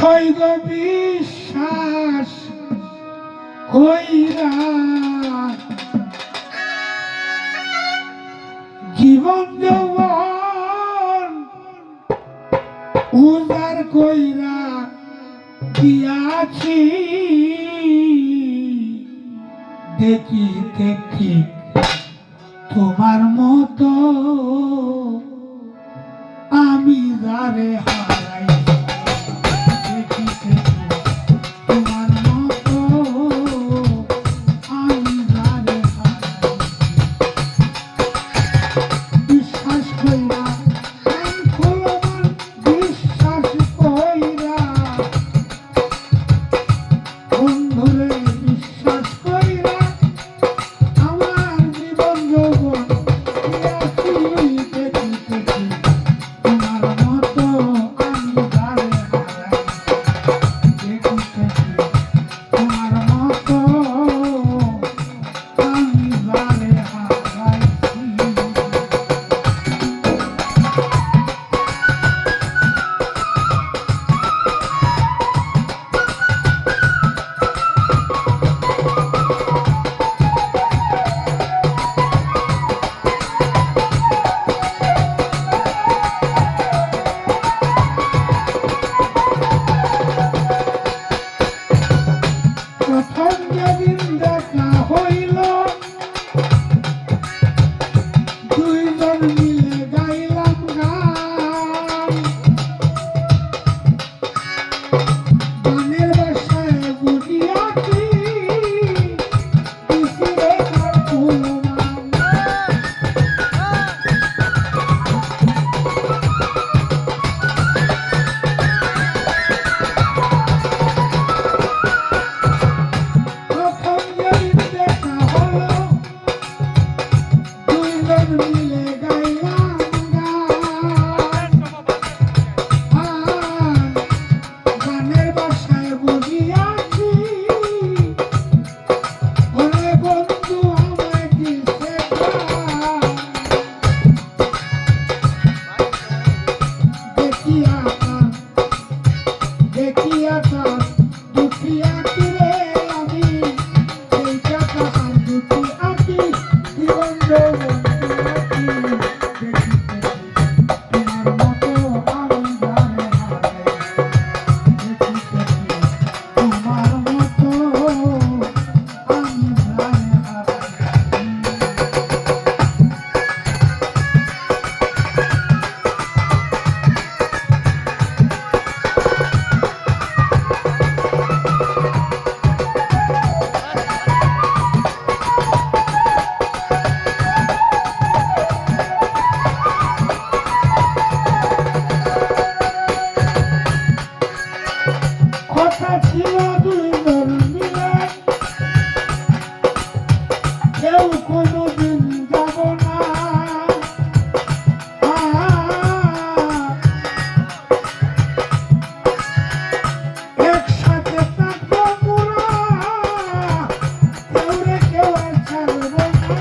শৈব বিশ্বাস কইরা জীবন যৌবন উজার কইরা দিয়াছি দেখিতে ঠিক তোমার মতো আমি যারে হারাই দেখিতে তোমার মতো আমি যারে হারাই বিশ্বাস কইরা বিশ্বাস কইরা বন্ধুরে বিশ্বাস কইরা আমার জীবন যৌবন দিয়াছি দেখিতে তোমার মতো আমি যারে হারাই দেখিতে তোমার মতো আমি যারে হারাইছি। প্রথম যেদিন দেখা হইল দুইজন মিলে গাইলাম গান গানের বাসায় বুঝিয়া কি কিসিরে তার ফুলমান প্রথম যেদিন দেখা হলো দুইজন মিলে গাইলাম গান গানের বাসায় বুঝিয়াছি ওরে বন্ধু আমায় দিছে গান দেখিয়া তার দুঃখী আঁকি রে আমি সেইটা তাহার দুঃখী আঁকি জীবন যৌবন দিয়াছি দেখিতে তোমার মতো আমি যারে হারাই দেখিতে তোমার মতো আমি যারে হারাই। কথা ছিল দুইজন মিলে কেউ কোনোদিন যাব না একসাথে থাকবো মোরা কেউ রে কেউ আর ছাড়বো না।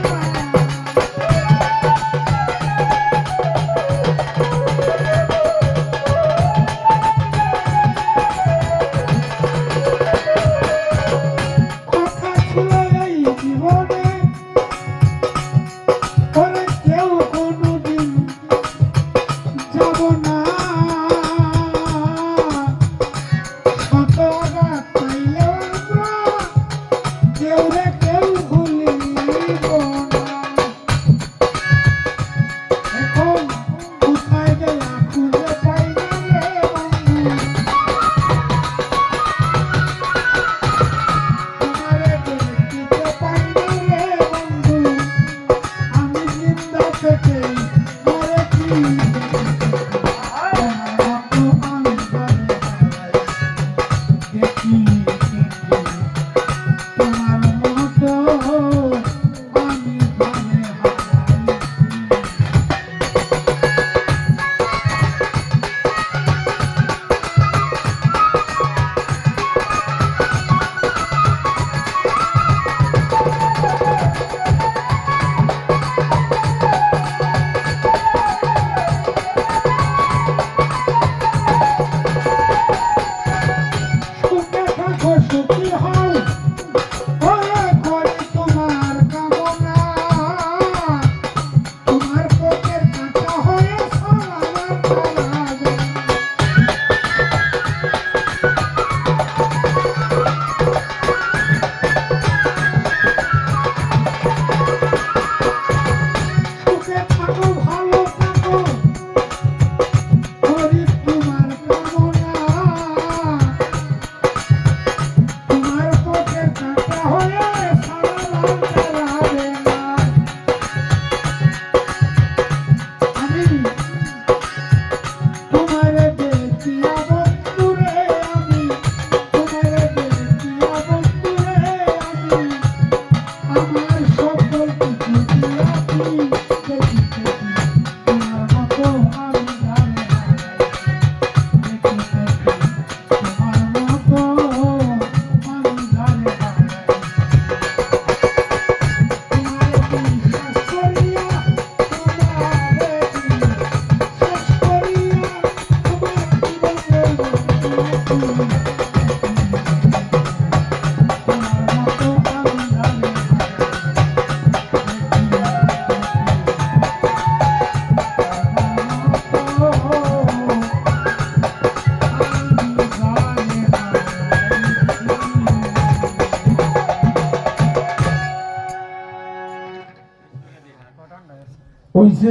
কথা ছিল এই জীবনে হইছে